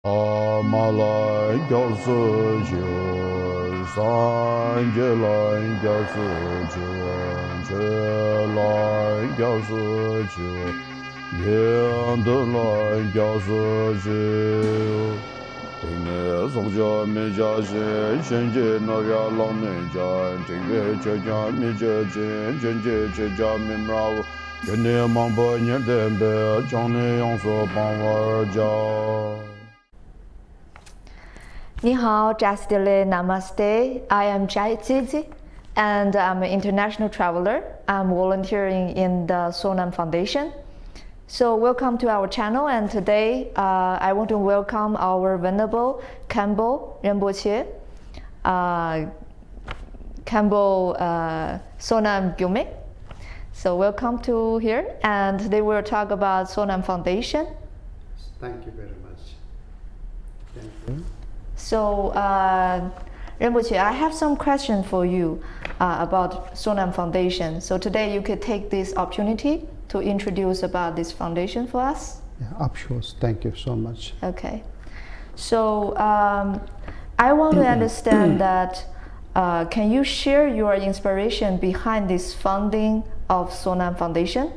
Amalan gyalsu jiu, sanjilan gyalsu jiu, jilan gyalsu jiu, yendulan gyalsu jiu. Tingne songja meja shen, shenje navya lang meja, tingve cheja meja jen, jenje cheja mimrao, yene mangpo nyerdembe, changne yongso pangwar jao. 你好, Jastile Namaste. I am Jai Zizi, and I'm an international traveler. I'm volunteering in the Sonam Foundation. So welcome to our channel, and today I want to welcome our Venerable Khenpo Rinpoche, Khenpo Sonam Gyurme. So welcome to here, and today we'll talk about Sonam Foundation. Thank you very much. Thank you. So, Rinpoche, I have some questions for you about Sonam Foundation. So today you could take this opportunity to introduce about this foundation for us. Yeah, of course. Thank you so much. Okay. So I want to understand that. Can you share your inspiration behind this founding of Sonam Foundation?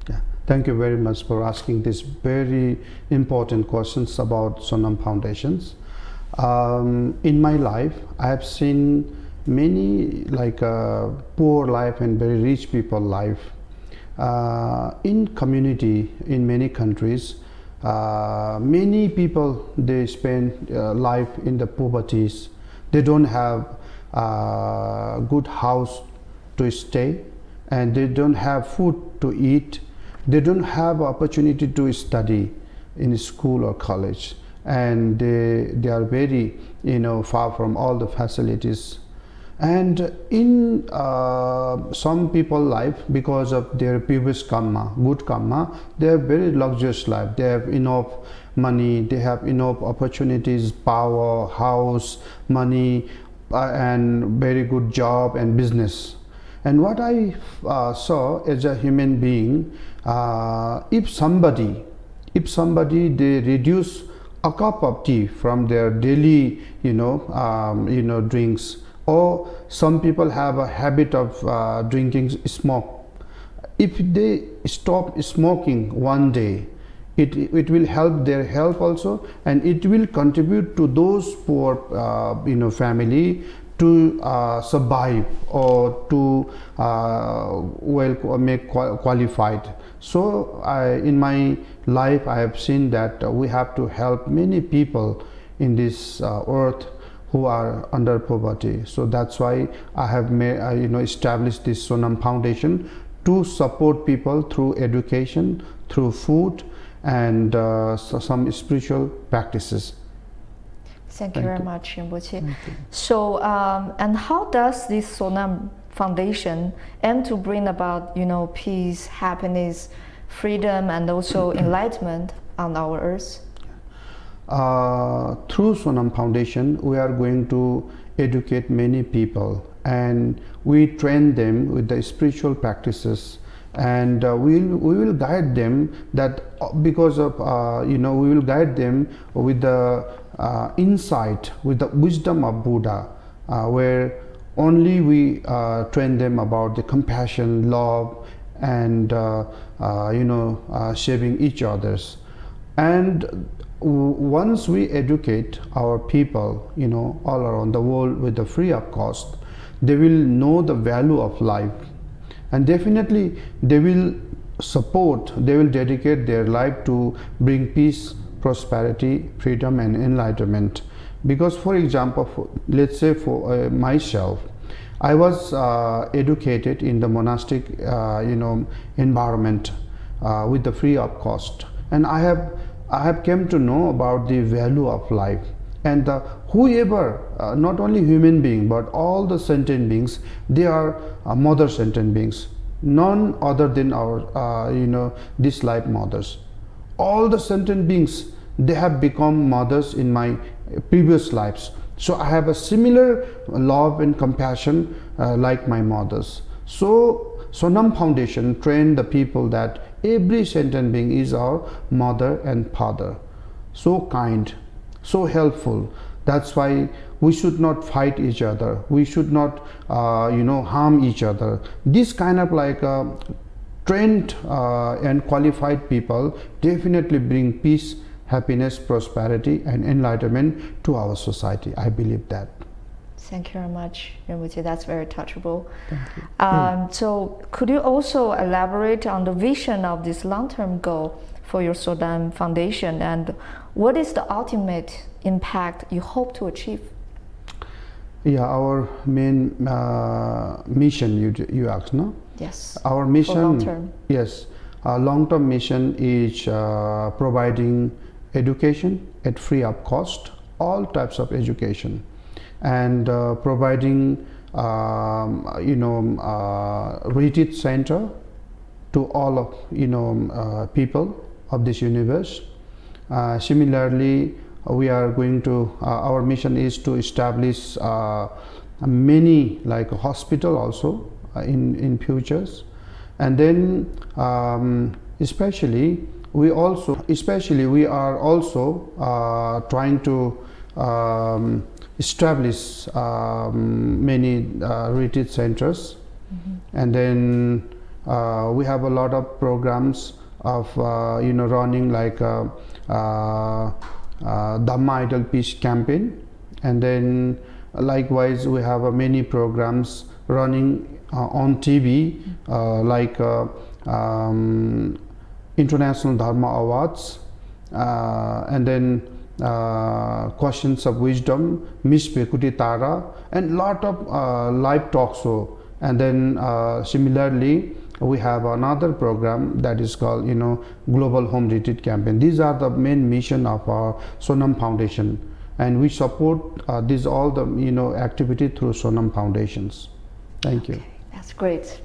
Yeah. Thank you very much for asking these very important questions about Sonam Foundations. In my life, I have seen many poor life and very rich people life. In community, in many countries, many people, they spend life in the poverties. They don't have a good house to stay, and they don't have food to eat. They don't have opportunity to study in school or college, and they are very far from all the facilities. And in some people life, because of their previous karma, good karma, they have very luxurious life. They have enough money, they have enough opportunities, power, house, money, and very good job and business. And what I saw as a human being, if somebody they reduce a cup of tea from their daily drinks, or some people have a habit of drinking smoke. If they stop smoking one day, it will help their health also, and it will contribute to those poor family to survive or to make qualified. So in my life I have seen that we have to help many people in this earth who are under poverty. So that's why I have established this Sonam Foundation to support people through education, through food, and some spiritual practices. Thank you very much, Rinpoche. So, and how does this Sonam Foundation aim to bring about, peace, happiness, freedom, and also enlightenment on our earth? Through Sonam Foundation, we are going to educate many people, and we train them with the spiritual practices, and we will guide them that because of we will guide them with the insight, with the wisdom of Buddha, where only we train them about the compassion, love, and saving each others. And once we educate our people all around the world with the free of cost, they will know the value of life, and definitely they will support, they will dedicate their life to bring peace, prosperity, freedom, and enlightenment. Because, for example, let's say for myself, I was educated in the monastic environment with the free of cost, and I have come to know about the value of life. And whoever, not only human being but all the sentient beings, they are mother sentient beings, none other than our this life mothers. All the sentient beings, they have become mothers in my previous lives. So I have a similar love and compassion like my mothers. So Sonam Foundation trained the people that every sentient being is our mother and father. so kind, so helpful. That's why we should not fight each other. We should not, harm each other. This kind of like trained and qualified people definitely bring peace, happiness, prosperity, and enlightenment to our society. I believe that. Thank you very much, Gyurme. That's very touchable. Thank you. So, could you also elaborate on the vision of this long-term goal for your Sonam Foundation, and what is the ultimate impact you hope to achieve? Yeah, our main mission, you asked, no? Yes. Our mission, for long-term. Yes, our long-term mission is providing education at free of cost, all types of education, and providing retreat center to all of people of this universe. Similarly, we are going to our mission is to establish many like a hospital also in futures, and then especially we are also trying to establish many retreat centers, and then we have a lot of programs of running like Dhamma Idol Peace campaign, and then likewise we have many programs running on TV like International Dharma Awards, and then Questions of Wisdom, Miss Pekuti Tara, and lot of live talk show. And then similarly we have another program that is called Global Home Retreat Campaign. These are the main mission of our Sonam Foundation, and we support these all the activity through Sonam Foundations. Thank you. Okay, that's great.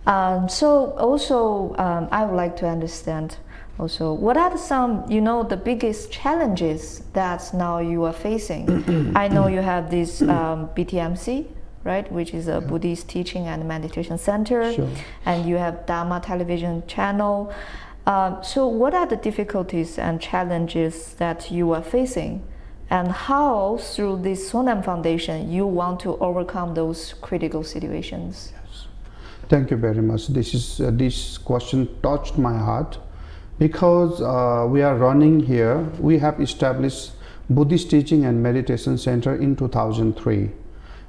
So also I would like to understand also what are some the biggest challenges that now you are facing. I know you have this BTMC, right, which is a Buddhist teaching and meditation center. Sure. And you have Dharma television channel. So what are the difficulties and challenges that you are facing, and how through this Sonam Foundation you want to overcome those critical situations? Yes. Thank you very much. This question touched my heart, because we are running here. We have established Buddhist Teaching and Meditation Center in 2003.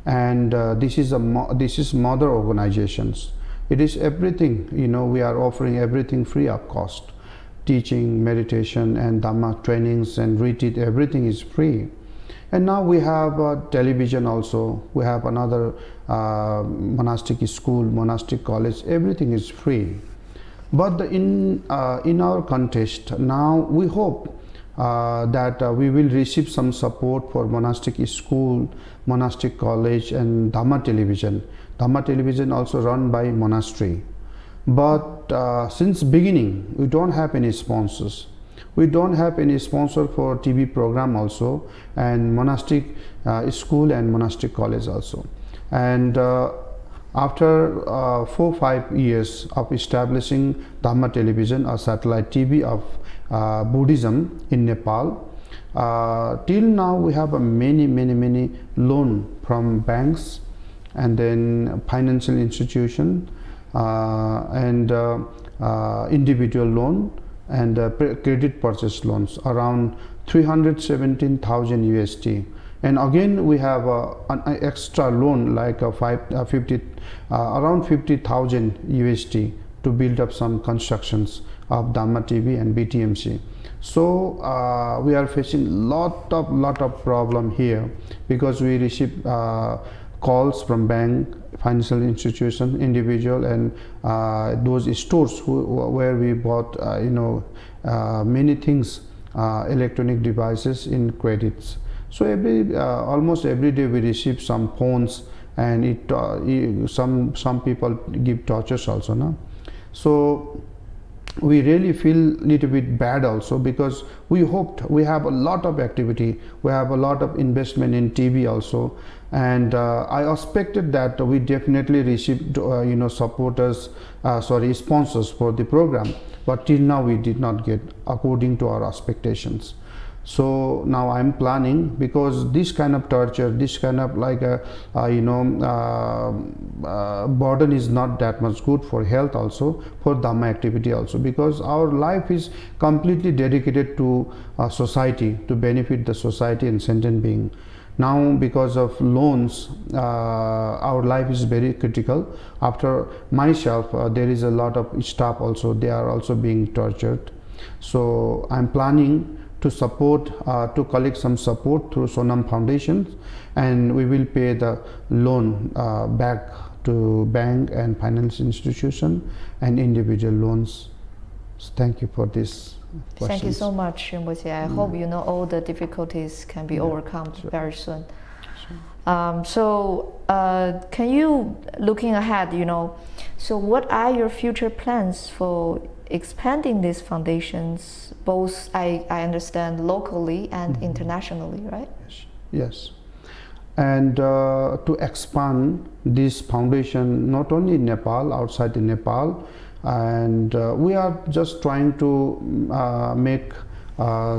And this is mother organizations. It is everything, we are offering everything free of cost. Teaching, meditation, and Dhamma trainings and retreat, everything is free. And now we have television also. We have another monastic school, monastic college, everything is free. But in our context, now we hope that we will receive some support for monastic school, monastic college, and Dhamma television. Dhamma television also run by monastery. But since beginning, we don't have any sponsors. We don't have any sponsor for TV program also, and monastic school and monastic college also. And after 4-5 years of establishing Dhamma television, a satellite TV of Buddhism in Nepal, till now we have a many loan from banks, and then financial institution, and individual loan, and credit purchase loans around 317,000 USD. And again we have an extra loan like around 50,000 USD to build up some constructions of Dharma TV and BTMC. So we are facing lot of problem here, because we receive calls from bank, financial institution, individual, and those stores where we bought many things, electronic devices in credits. So almost every day we receive some phones, and some people give tortures also, no? So we really feel little bit bad also, because we hoped, we have a lot of activity, we have a lot of investment in TV also, and I expected that we definitely received sponsors for the program. but till now we did not get according to our expectations. So now I'm planning, because this kind of torture, this kind of like a burden is not that much good for health, also for Dharma activity also, because our life is completely dedicated to society, to benefit the society and sentient being. Now because of loans, our life is very critical. After myself, there is a lot of staff also, they are also being tortured. So I'm planning to support, to collect some support through Sonam Foundation, and we will pay the loan back to bank and finance institution and individual loans. So thank you for this questions. Thank you so much, Rinpoche. I hope you know all the difficulties can be overcome very soon. Can you, looking ahead, so what are your future plans for expanding these foundations, both I understand locally and internationally, right? Yes. And to expand this foundation not only in Nepal, outside in Nepal, and we are just trying to make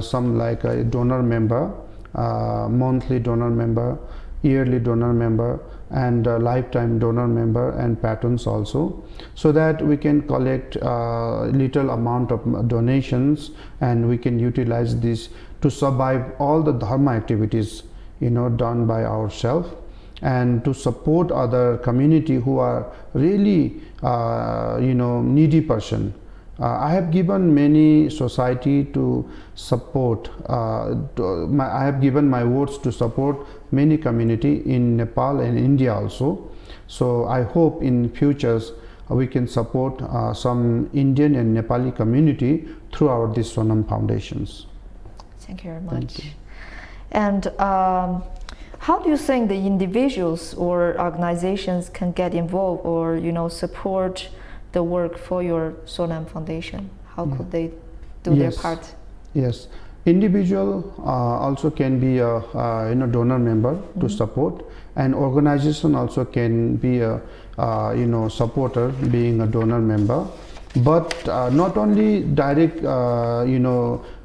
some like a donor member, monthly donor member, yearly donor member, and lifetime donor member, and patrons also, so that we can collect little amount of donations, and we can utilize this to survive all the Dharma activities done by ourselves, and to support other community who are really needy person. I have given many society to support, I have given my words to support many community in Nepal and India also. So I hope in futures we can support some Indian and Nepali community through this Sonam Foundations. Thank you very much. And how do you think the individuals or organizations can get involved or support the work for your Sonam Foundation? How could they do their part? Yes, individual also can be a donor member to support, and organization also can be a supporter, being a donor member. But not only direct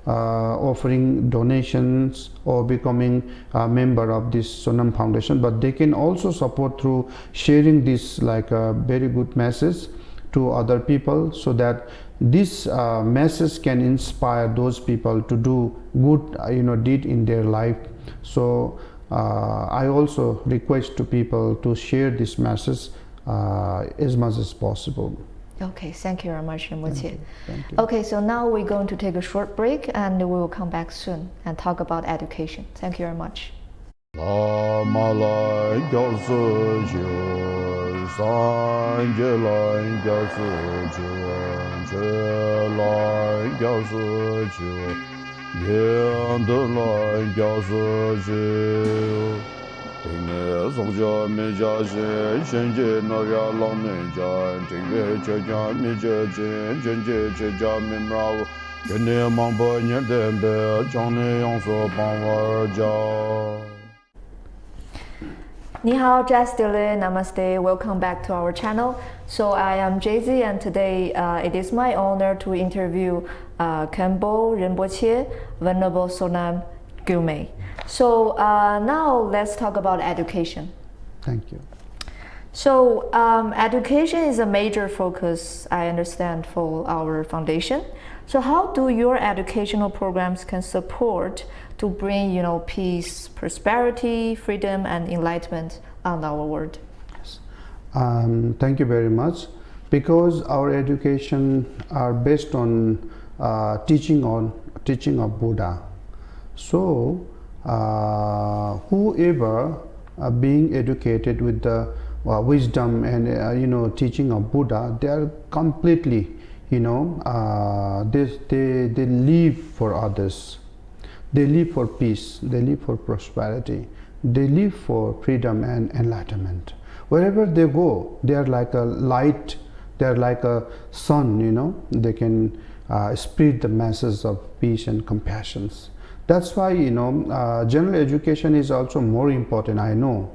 offering donations or becoming a member of this Sonam Foundation, but they can also support through sharing this like a very good message to other people, so that this message can inspire those people to do good deed in their life. So I also request to people to share this message as much as possible. Okay, thank you very much, Rinpoche. Thank you. Okay, so now we're going to take a short break, and we will come back soon and talk about education. Thank you very much. Lama lai gyal su ju, san je lai gyal su ju, che lai gyal su ju, yen de lai gyal su ju. Ting ne song jia me jia zhen, shen je na ya lang ne jia, ting ve che jia me jia zhen, zhen je che jia me mrao, yen ne mang bo nyen den be, jiang ne yang so bang wa jia. Ni hao, Jastile, Namaste. Welcome back to our channel. So I am Jay-Z, and today it is my honor to interview Khenpo Rinpoche, Venerable Sonam Gyurme. So now let's talk about education. Thank you. So education is a major focus, I understand, for our foundation. So how do your educational programs can support to bring, peace, prosperity, freedom, and enlightenment on our world? Yes. Thank you very much. Because our education are based on teaching of Buddha. So whoever being educated with the wisdom and teaching of Buddha, they are completely they live for others. They live for peace, they live for prosperity, they live for freedom and enlightenment. Wherever they go, they are like a light, they are like a sun, they can spread the message of peace and compassion. That's why, general education is also more important, I know.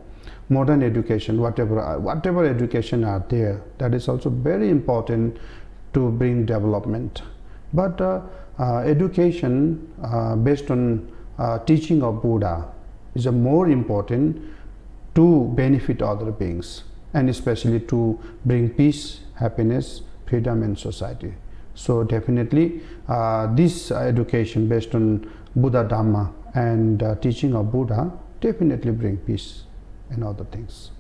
Modern education, whatever education are there, that is also very important to bring development. But education based on teaching of Buddha is a more important to benefit other beings, and especially to bring peace, happiness, freedom in society. So definitely this education based on Buddha Dhamma and teaching of Buddha definitely bring peace and other things.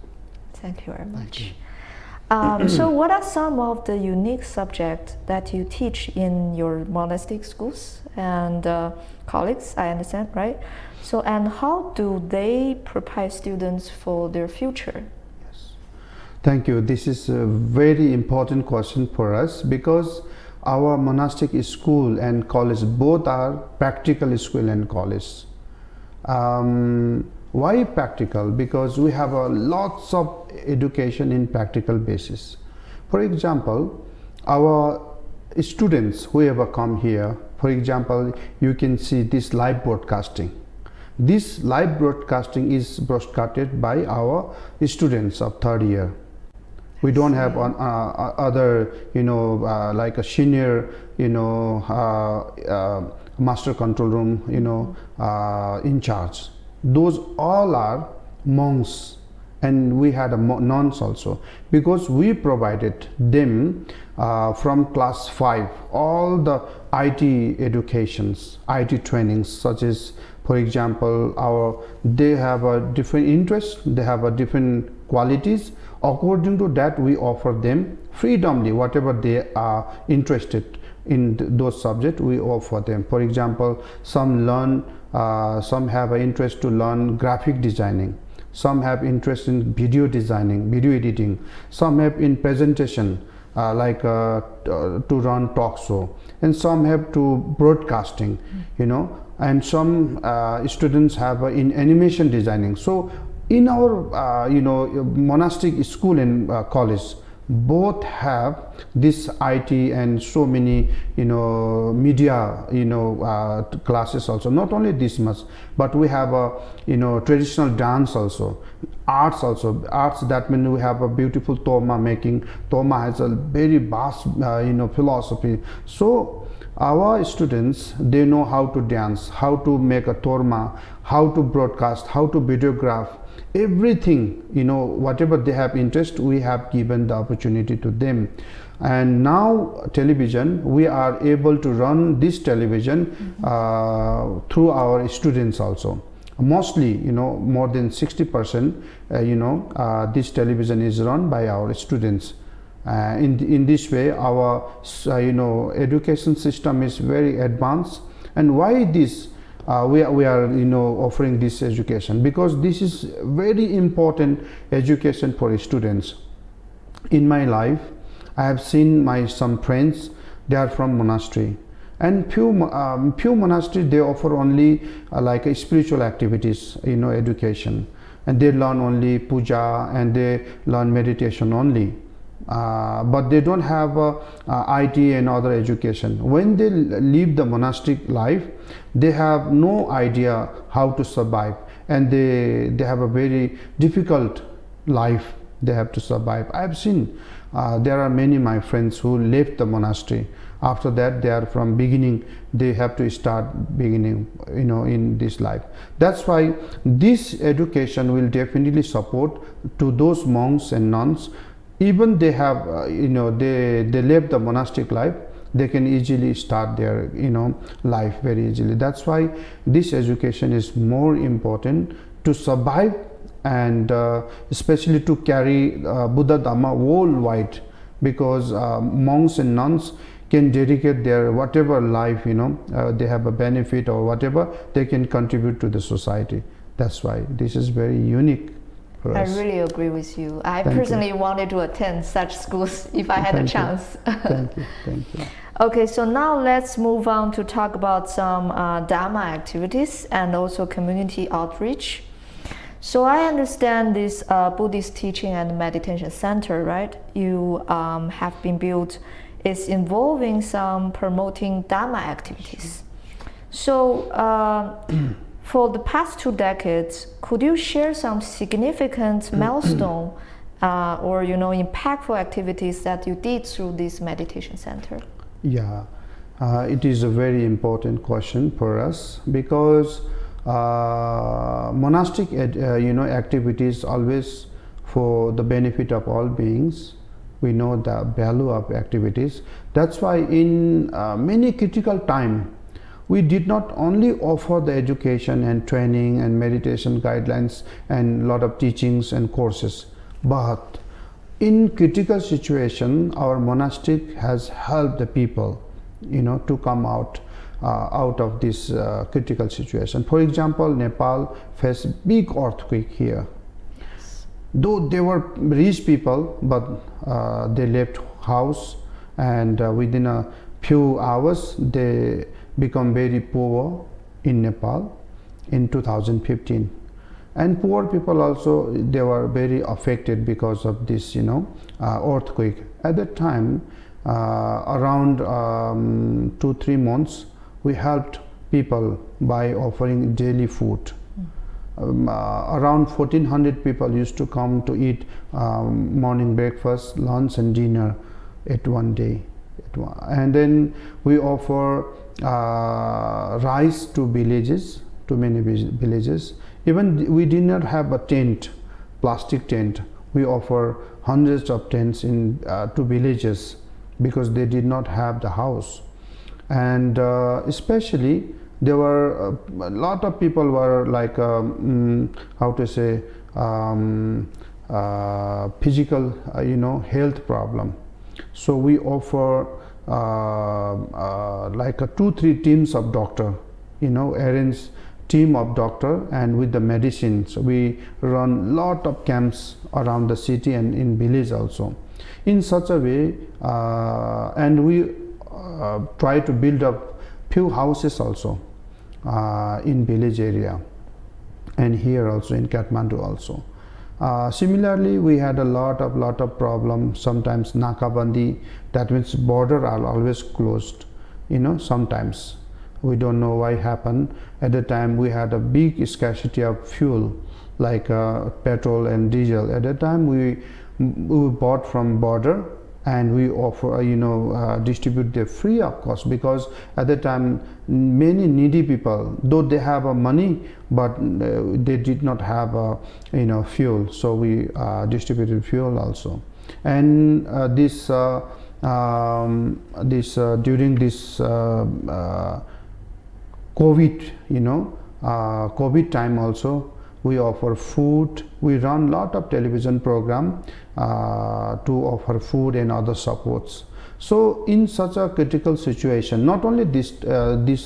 Thank you very much. You. So what are some of the unique subjects that you teach in your monastic schools and colleagues, I understand, right? So, and how do they prepare students for their future? Yes. Thank you. This is a very important question for us, because our monastic school and college both are practical school and college. Why practical? Because we have lots of education in practical basis. For example, our students who ever come here, for example, you can see this live broadcasting. This live broadcasting is broadcasted by our students of third year. We don't have other, like a senior, master control room, in charge. Those all are monks, and we had nuns also, because we provided them from class 5 all the IT educations, IT trainings, such as, for example, they have a different interest, they have a different qualities. According to that, we offer them freedomly whatever they are interested in those subjects. We offer them. For example, some have an interest to learn graphic designing, some have interest in video designing, video editing, some have in presentation, to run talk show, and some have to broadcasting, and some students have in animation designing. So in our monastic school and college, both have this IT and so many media classes also. Not only this much, but we have a traditional dance also, arts also. Arts, that means we have a beautiful toma making. Toma has a very vast philosophy. So our students, they know how to dance, how to make a torma, how to broadcast, how to videograph, everything, whatever they have interest, we have given the opportunity to them. And now television, we are able to run this television through our students also. Mostly, more than 60%, this television is run by our students. In this way, our education system is very advanced. And why this? We are offering this education, because this is very important education for students. In my life, I have seen some friends, they are from monastery, and few monasteries, they offer only like spiritual activities, education, and they learn only puja and they learn meditation only. But they don't have IT and other education. When they leave the monastic life, they have no idea how to survive, and they have a very difficult life they have to survive. I have seen there are many my friends who left the monastery. After that, they are from beginning, they have to start beginning in this life. That's why this education will definitely support to those monks and nuns. Even they have they left the monastic life, they can easily start their life very easily. That's why this education is more important to survive, and especially to carry Buddha Dhamma worldwide, because monks and nuns can dedicate their whatever life they have a benefit or whatever, they can contribute to the society. That's why this is very unique. I really agree with you. I personally wanted to attend such schools if I had a chance. Thank you. Okay, so now let's move on to talk about some Dharma activities and also community outreach. So I understand this Buddhist teaching and meditation center, right? You have been built, is involving some promoting Dharma activities. So for the past 2 decades, could you share some significant milestone or impactful activities that you did through this meditation center? Yeah, It is a very important question for us because monastic activities always for the benefit of all beings. We know the value of activities. That's why in many critical time we did not only offer the education and training and meditation guidelines and lot of teachings and courses, but in critical situation our monastic has helped the people to come out of this critical situation. For example, Nepal faced big earthquake here. Though they were rich people, but they left house, and within a few hours they become very poor in Nepal in 2015. And poor people also, they were very affected because of this earthquake. At that time, around 2-3 months, we helped people by offering daily food. Around 1400 people used to come to eat morning breakfast, lunch and dinner at one day. And then we offer rice to villages, to many villages. Even we did not have a tent, plastic tent. We offer hundreds of tents to villages because they did not have the house. And especially there were a lot of people were like physical health problem. So we offer like 2-3 teams of doctor, arrange team of doctor, and with the medicines we run lot of camps around the city and in village also in such a way, and we try to build up few houses also in village area and here also in Kathmandu also. Similarly, we had a lot of problems. Sometimes Nakabandi, that means border are always closed. Sometimes we don't know why happened. At the time we had a big scarcity of fuel like petrol and diesel. At the time we bought from border and we offer distribute them free of cost, because at the time many needy people, though they have money, but they did not have fuel, so we distributed fuel also. And during this COVID COVID time also, we offer food. We run lot of television program to offer food and other supports. So in such a critical situation, not only this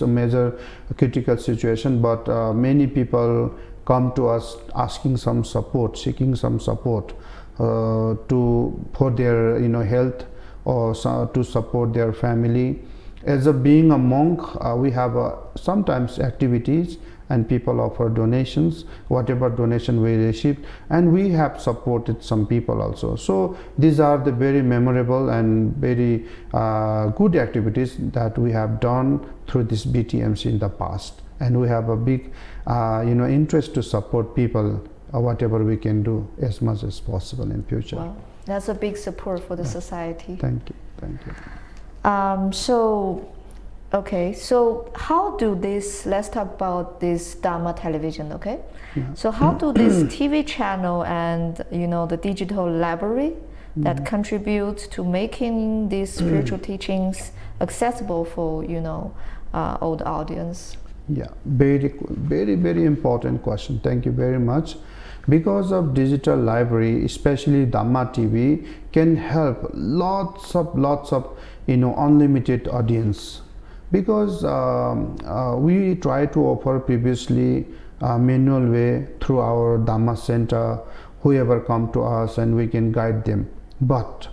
major critical situation, but many people come to us asking some support, seeking some support for their health or to support their family. As being a monk, we have sometimes activities and people offer donations, whatever donation we received, and we have supported some people also. So these are the very memorable and very good activities that we have done through this BTMC in the past, and we have a big interest to support people whatever we can do as much as possible in future. Wow, that's a big support for the society. Thank you. Okay, so how do this, let's talk about this Dharma television, okay? Yeah. So how do this TV channel and the digital library that contribute to making these spiritual teachings accessible for all the audience? Yeah, very important question. Thank you very much. Because of digital library, especially Dharma TV, can help lots of unlimited audience. Because we try to offer previously manual way through our Dhamma center, whoever come to us and we can guide them. But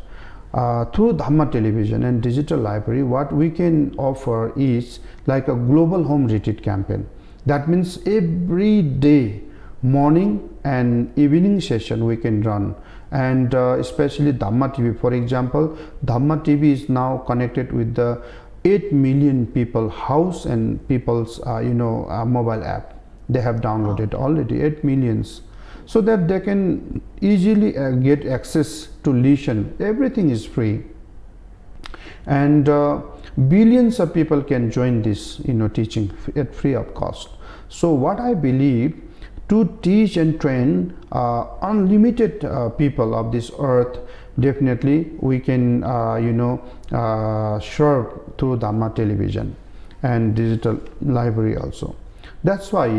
through Dhamma television and digital library, what we can offer is like a global home retreat campaign. That means every day, morning and evening session we can run. And especially Dhamma TV, for example, Dhamma TV is now connected with the 8 million people house and people's mobile app. They have downloaded already 8 millions, so that they can easily get access to listen. Everything is free. And billions of people can join this teaching at free of cost. So what I believe, to teach and train unlimited people of this earth, definitely we can serve through Dharma television and digital library also. That's why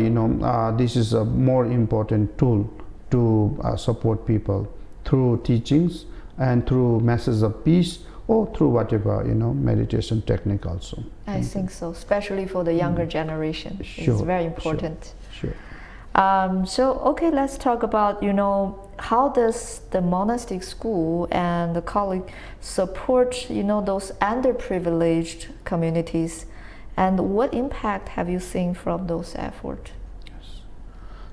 this is a more important tool to support people through teachings and through messages of peace, or through whatever meditation technique also. I think so, especially for the younger generation. Sure, it's very important. Sure. So okay, let's talk about how does the monastic school and the college support those underprivileged communities, and what impact have you seen from those efforts? Yes.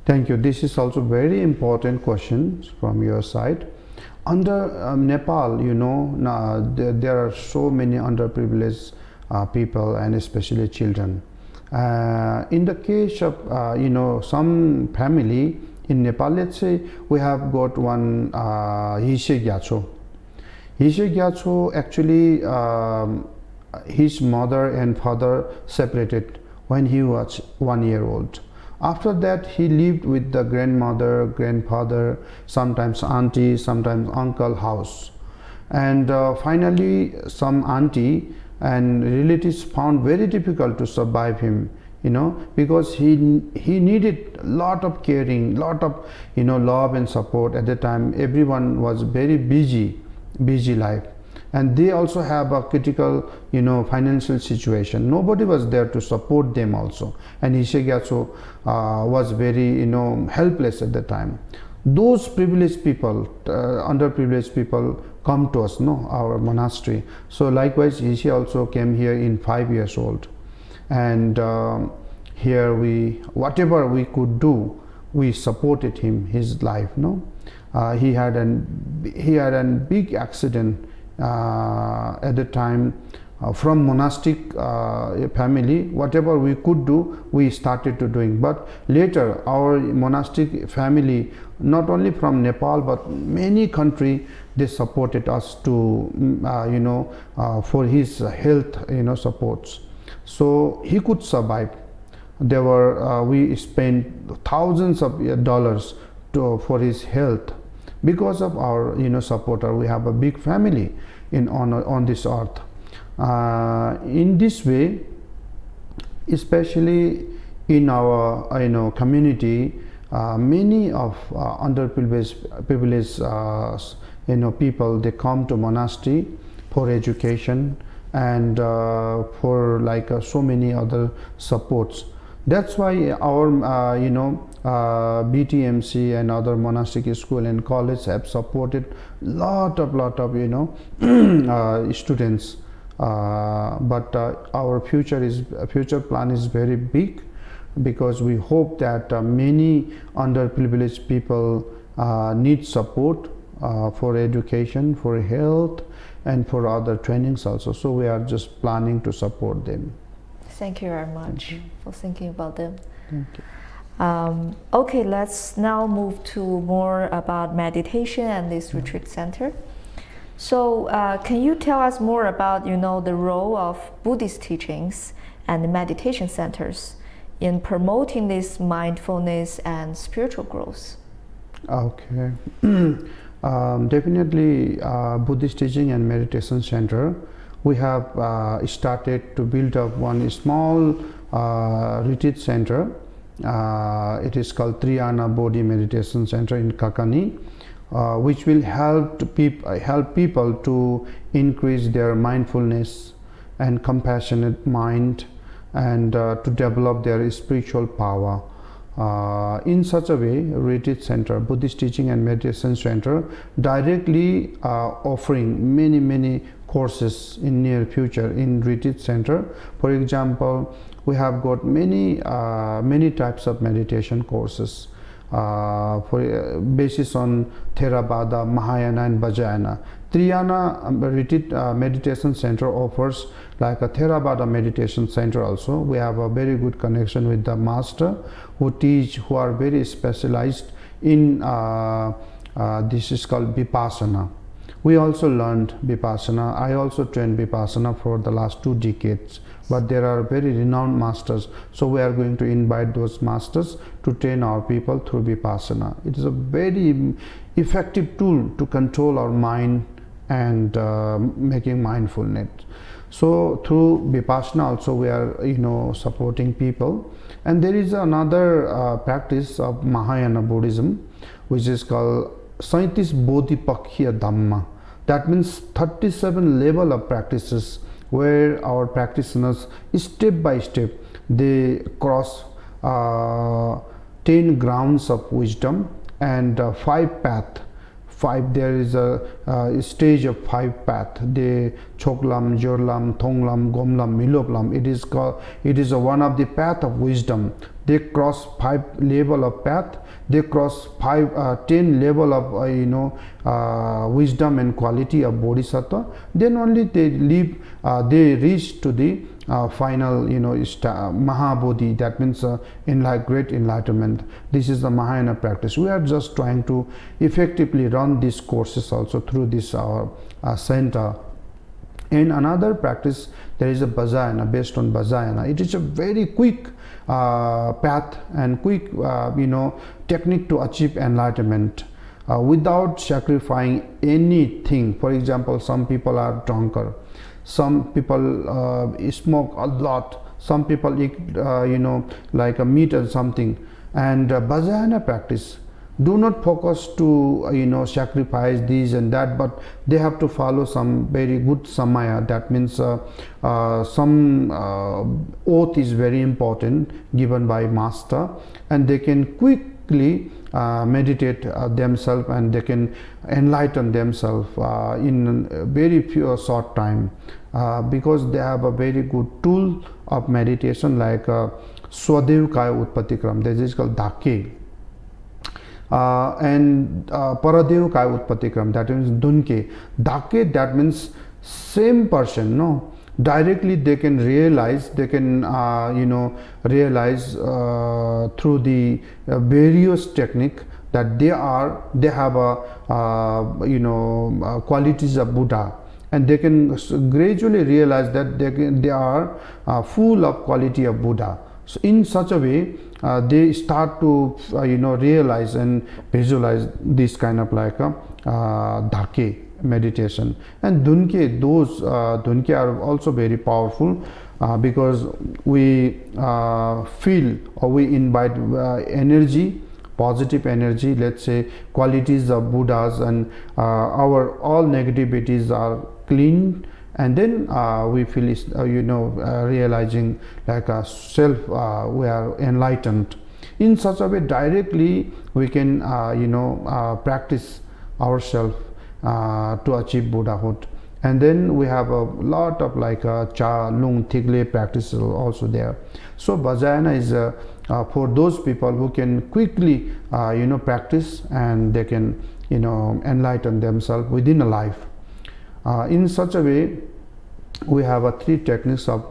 Thank you. This is also very important question from your side. Under Nepal, there are so many underprivileged people, and especially children. In the case of some family in Nepal, let's say we have got one Hishe Gyatso. Hishe Gyatso actually his mother and father separated when he was 1 year old. After that, he lived with the grandmother, grandfather, sometimes auntie, sometimes uncle house. And finally, some auntie and relatives found very difficult to survive him, because he needed a lot of caring, lot of love and support. At the time, everyone was very busy life, and they also have a critical financial situation. Nobody was there to support them also, and Hishe Gyatso was very helpless at the time. Those privileged people, underprivileged people, come to us, our monastery. So likewise, Hishe also came here in 5 years old, and here whatever we could do, we supported him, his life. He had a big accident at the time. From monastic family, whatever we could do, we started to doing. But later, our monastic family, not only from Nepal but many country, they supported us to for his health supports, so he could survive. There were we spent thousands of dollars for his health because of our supporter. We have a big family on this earth. In this way, especially in our community, many of underprivileged people, they come to monastery for education and for so many other supports. That's why our BTMC and other monastic school and college have supported lot of students. But our future plan is very big, because we hope that many underprivileged people need support for education, for health, and for other trainings also. So we are just planning to support them. Thank you very much for thinking about them. Thank you. Okay, let's now move to more about meditation and this retreat center. So can you tell us more about the role of Buddhist teachings and meditation centers in promoting this mindfulness and spiritual growth? Okay. Definitely Buddhist teaching and meditation center, we have started to build up one small retreat center. It is called Triyana Bodhi Meditation Center in Kakani, which will help people to increase their mindfulness and compassionate mind, and to develop their spiritual power. In such a way, retreat center, Buddhist teaching and meditation center, directly offering many courses in near future in retreat center. For example, we have got many types of meditation courses for basis on Theravada, Mahayana, and Vajrayana. Triyana retreat meditation center offers like a Theravada meditation center also. We have a very good connection with the master who are very specialized in this is called Vipassana. We also learned Vipassana. I also trained Vipassana for the last 2 decades, but there are very renowned masters. So we are going to invite those masters to train our people through Vipassana. It is a very effective tool to control our mind and making mindfulness. So through Vipassana also we are supporting people. And there is another practice of Mahayana Buddhism, which is called Saitis Bodhipakkhya Dhamma. That means 37 level of practices where our practitioners step by step they cross 10 grounds of wisdom and 5 paths. There is a stage of 5 paths. The Choklam, Jorlam, Thonglam, Gomlam, Miloplam. It is one of the path of wisdom. They cross 5 level of path. They cross 10 level of wisdom and quality of bodhisattva. Then only they reach to the final Mahabodhi. That means great enlightenment. This is the Mahayana practice. We are just trying to effectively run these courses also through this our center. In another practice, there is a Vajrayana, based on Vajrayana. It is a very quick path and quick technique to achieve enlightenment without sacrificing anything. For example, some people are drunkard, some people smoke a lot, some people eat like a meat or something. And Vajrayana practice do not focus to sacrifice this and that, but they have to follow some very good samaya. That means some oath is very important given by master, and they can quickly meditate themselves, and they can enlighten themselves in a very few short time, because they have a very good tool of meditation like Swadev Kaya Utpatikram. This is called Dhake. And Paradev Kaya Utpatikram, that means Dunke. Dhake, that means same person, directly they can realize, realize through the various technique that they have qualities of Buddha, and they can gradually realize that they are full of quality of Buddha. So in such a way, they start to realize and visualize this kind of like a Dhake meditation. And Dunke, those Dunke are also very powerful because we feel or we invite energy, positive energy, let's say qualities of Buddhas, and our all negativities are clean. And then we feel realizing like a self, we are enlightened. In such a way, directly we can practice ourselves to achieve Buddhahood. And then we have a lot of like Cha, Lung, Thigle practices also there. So Vajrayana is for those people who can quickly practice, and they can enlighten themselves within a life. In such a way, we have 3 techniques of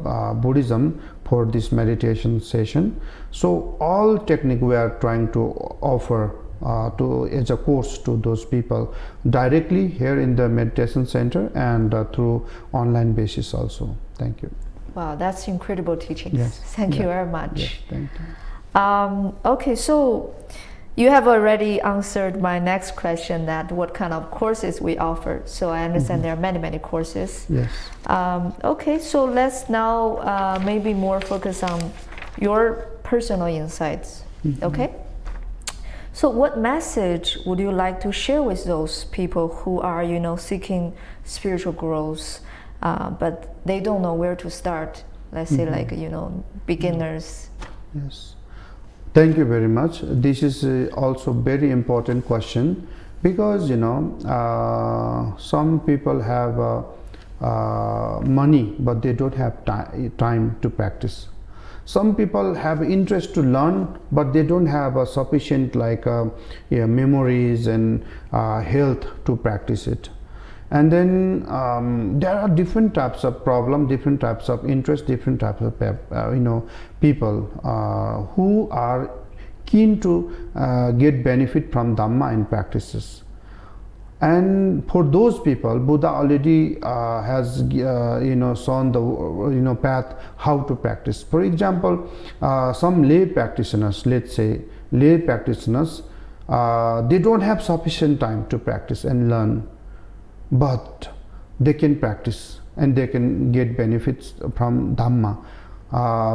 Buddhism for this meditation session. So all technique we are trying to offer as a course to those people directly here in the meditation center and through online basis also. Thank you. Wow, that's incredible teachings. Yes. Thank you very much. Yes, thank you. Okay, so you have already answered my next question, that what kind of courses we offer. So I understand there are many courses. Yes. Okay, so let's now maybe more focus on your personal insights. Okay. So what message would you like to share with those people who are seeking spiritual growth, but they don't know where to start? Let's say like beginners. Yes. Thank you very much. This is also very important question, because some people have money but they don't have time to practice. Some people have interest to learn but they don't have a sufficient memories and health to practice it. And then there are different types of problem, different types of interest, different types of people who are keen to get benefit from Dhamma and practices. And for those people, Buddha already has shown the path how to practice. For example, some lay practitioners, let's say lay practitioners, they don't have sufficient time to practice and learn, but they can practice and they can get benefits from Dhamma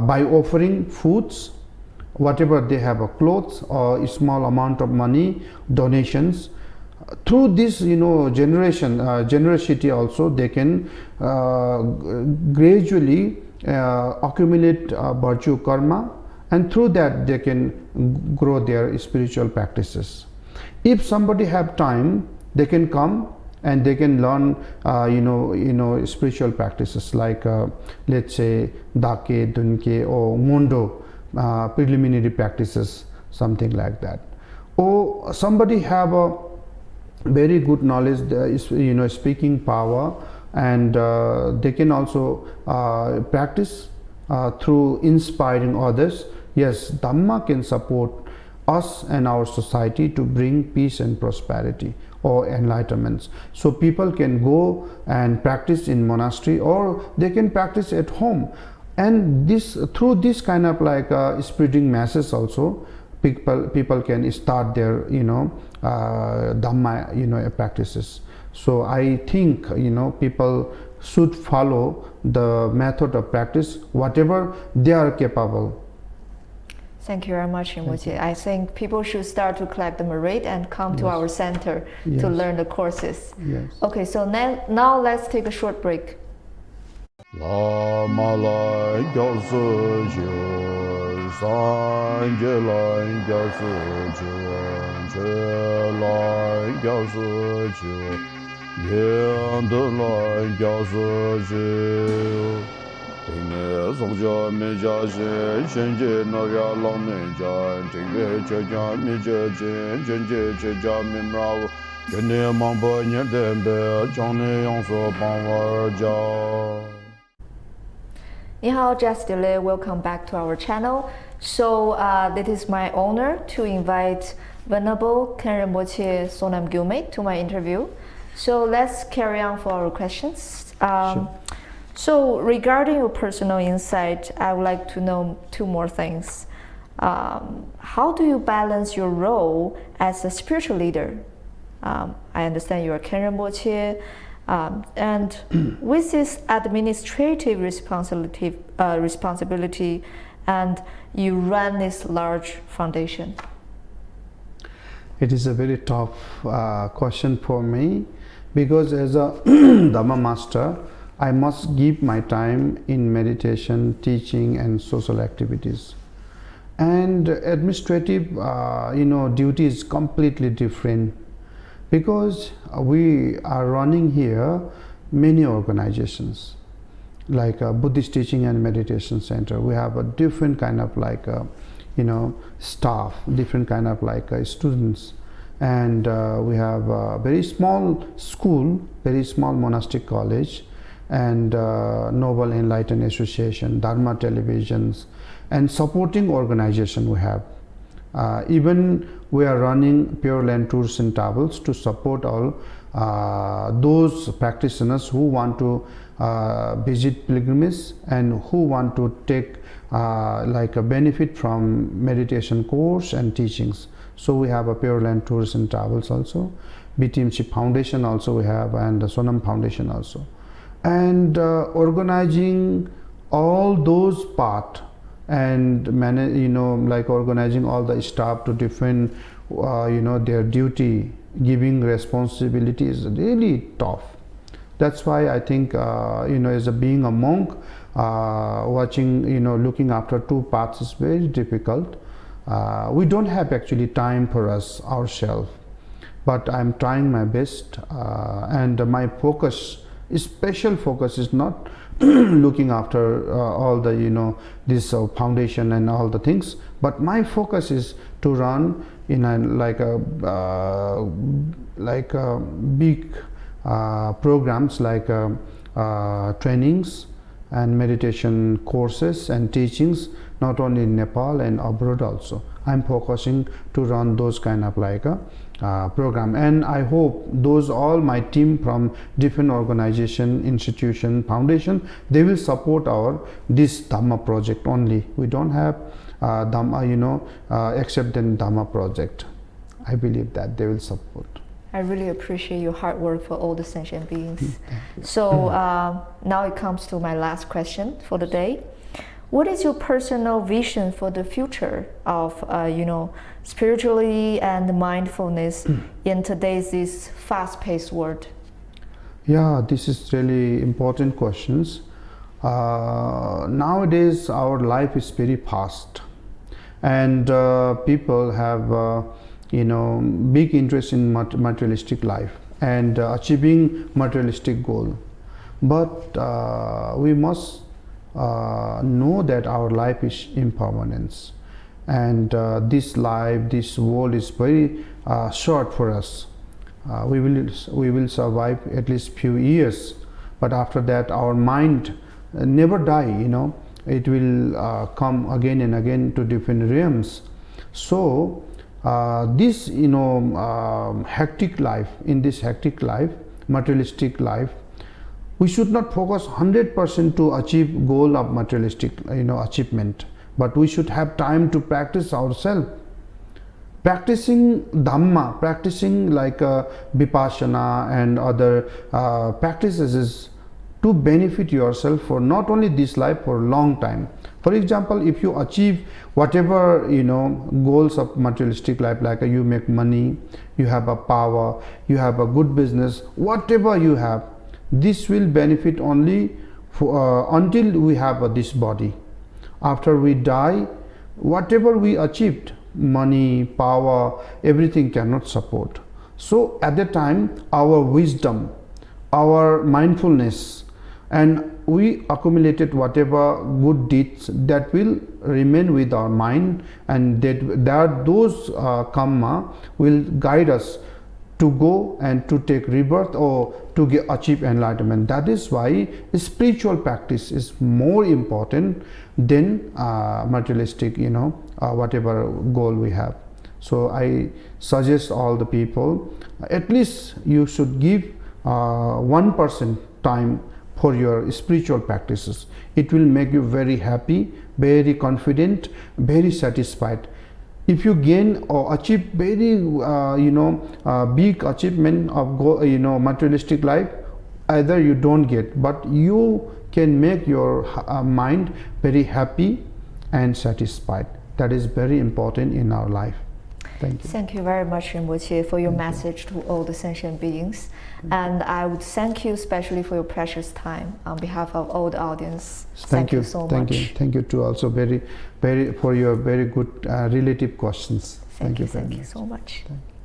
by offering foods, whatever they have, clothes or a small amount of money, donations. Through this generosity also, they can gradually accumulate virtue karma, and through that they can grow their spiritual practices. If somebody have time, they can come and they can learn spiritual practices like let's say Dake, Dunke or Mondo, preliminary practices, something like that. Or somebody have a very good knowledge, speaking power, and they can also practice through inspiring others. Yes, Dhamma can support us and our society to bring peace and prosperity or enlightenment. So people can go and practice in monastery, or they can practice at home, and this through this kind of like spreading masses also, people can start their Dhamma practices. So I think people should follow the method of practice whatever they are capable. Thank you very much, Rinpoche. I think people should start to collect the merit and come to our center to learn the courses. Yes. Okay, so now let's take a short break. Lama lai gyao su jiu, san je lai gyao su jiu, che lai gyao su jiu, yan de lai gyao su jiu. Ting ne song jia mi jia xin, shen je na ya long mi jia, ting ge che jia mi jia jin, jen je che jia mi mrao, yen ne mang bo nye den be, jiang ne yang su bang wa jia. 你好 Justile, welcome back to our channel. So it is my honor to invite Venerable Khenpo Sonam Gyurme to my interview. So let's carry on for our questions. Sure. So regarding your personal insight, I would like to know two more things. How do you balance your role as a spiritual leader? I understand you are Khenpo, and with this administrative responsibility, and you run this large foundation. It is a very tough question for me, because as a Dhamma master, I must give my time in meditation, teaching and social activities. And administrative duty is completely different, because we are running here many organizations like a Buddhist Teaching and Meditation Center. We have a different kind of like staff, different kind of like students, and we have a very small school, very small monastic college, and Noble Enlightenment Association, Dharma televisions, and supporting organization we have. Even we are running Pure Land Tours and Travels to support all those practitioners who want to visit pilgrimage and who want to take like a benefit from meditation course and teachings. So we have a Pure Land Tours and Travels also, BTMC Foundation also we have, and the Sonam Foundation also, and organizing all those part and manage, like organizing all the staff to different their duty, giving responsibility is really tough. That's why I think as being a monk, watching looking after two paths is very difficult. We don't have actually time for us ourselves, but I'm trying my best, and my focus, special focus, is not looking after all the this foundation and all the things, but my focus is to run in a big programs like trainings and meditation courses and teachings, not only in Nepal and abroad also. I'm focusing to run those kind of like a program, and I hope those all my team from different organization, institution, foundation, they will support our this Dharma project only. We don't have Dharma, except in Dharma project. I believe that they will support. I really appreciate your hard work for all the sentient beings. So now it comes to my last question for the day. What is your personal vision for the future of, spirituality and mindfulness in today's this fast-paced world? Yeah, this is really important questions. Nowadays, our life is very fast, and people have, big interest in materialistic life and achieving materialistic goal. But we must know that our life is impermanence, and this life, this world is very short for us. We will survive at least few years, but after that our mind never die. It will come again and again to different realms. So this hectic life, in this hectic life, materialistic life, we should not focus 100% to achieve goal of materialistic achievement, but we should have time to practice ourselves. Practicing Dhamma, practicing like Vipassana and other practices is to benefit yourself for not only this life, for a long time. For example, if you achieve whatever goals of materialistic life, like you make money, you have a power, you have a good business, whatever you have, this will benefit only for, until we have this body. After we die, whatever we achieved, money, power, everything cannot support. So at that time, our wisdom, our mindfulness, and we accumulated whatever good deeds that will remain with our mind, and that those karma will guide us to go and to take rebirth or to achieve enlightenment. That is why spiritual practice is more important than materialistic, whatever goal we have. So I suggest all the people, at least you should give 1% time for your spiritual practices. It will make you very happy, very confident, very satisfied. If you gain or achieve very big achievement of materialistic life, either you don't get, but you can make your mind very happy and satisfied. That is very important in our life. Thank you. Thank you very much, Rinpoche, for your message to all the sentient beings. And I would thank you especially for your precious time on behalf of all the audience. Thank you so much. Thank you too, also very for your very good relative questions. Thank you so much. Thank you.